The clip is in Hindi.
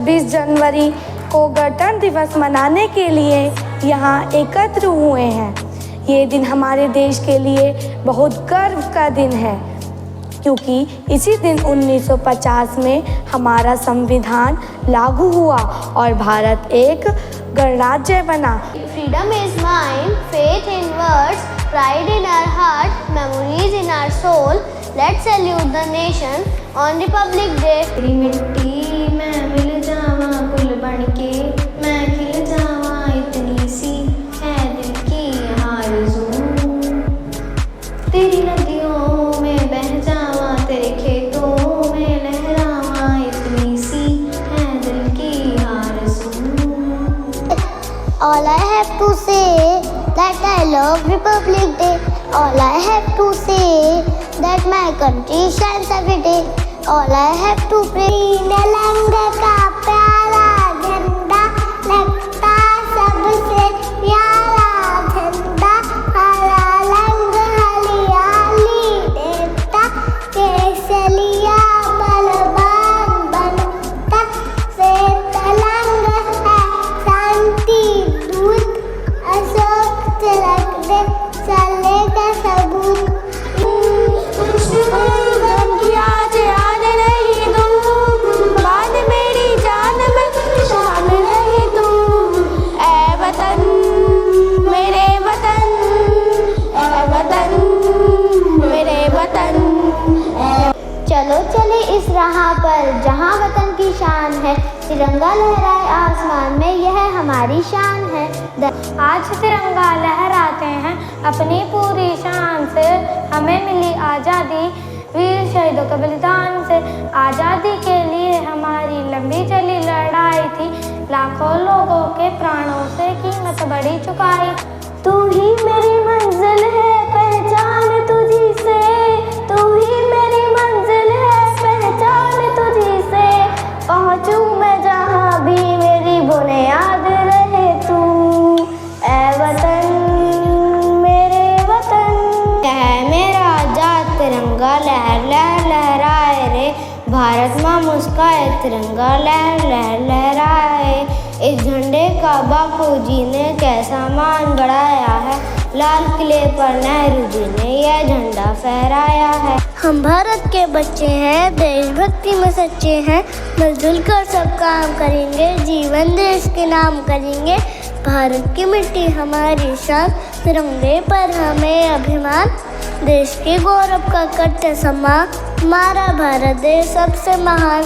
20 जनवरी को गणतंत्र दिवस मनाने के लिए यहाँ एकत्र हुए हैं। ये दिन हमारे देश के लिए बहुत गर्व का दिन है, क्योंकि इसी दिन 1950 में हमारा संविधान लागू हुआ और भारत एक गणराज्य बना। Freedom is mine, faith in words, pride in our heart, memories in our soul. Let's salute the nation on Republic Day. तेरी मिट्टी मैं मिल जावा गुल बनके, मैं खिल जावा इतनी सी है दिल की आरज़ू। तेरी नदियों में बह जावा, तेरे खेतों में लहरावा इतनी सी है दिल की आरज़ू। All I have to say that I love Republic Day. All I have to say that my country shines every day. All I have to pray. रंग का प्यारा झंडा लगता सबसे प्यारा झंडा, हरा रंग हरियाली देता, केसरिया बलवान बनता, श्वेत रंग है शांति दूत, अशोक तिलक दे चलेगा सबूत। चलो चले इस राह पर जहाँ वतन की शान है, तिरंगा लहराए आसमान में यह हमारी शान है। आज तिरंगा लहराते हैं अपनी पूरी शान से, हमें मिली आज़ादी वीर शहीदों के बलिदान से। आज़ादी के लिए हमारी लंबी चली लड़ाई थी, लाखों लोगों के प्राणों से कीमत बड़ी चुकाई। तू ही मेरी मंजिल है पहचान तुझी से, तू ही मेरी मंजिल है पहचान तुझी से, पहुँचूं मैं जहाँ भी मेरी बुनियाद रहे तू। ऐ वतन मेरे वतन है मेरा आजाद तिरंगा, लहर लहर लहराए रे भारत माँ मुस्काए, तिरंगा लहर लहर लहराए। इस झंडे का बापू जी ने कैसा मान बढ़ाया है, लाल किले पर नेहरू जी ने यह झंडा फहराया है। हम भारत के बच्चे हैं, देशभक्ति में सच्चे हैं, मिलजुल कर सब काम करेंगे, जीवन देश के नाम करेंगे। भारत की मिट्टी हमारी शान, तिरंगे पर हमें अभिमान, देश के गौरव का करते सम्मान, हमारा भारत देश सबसे महान।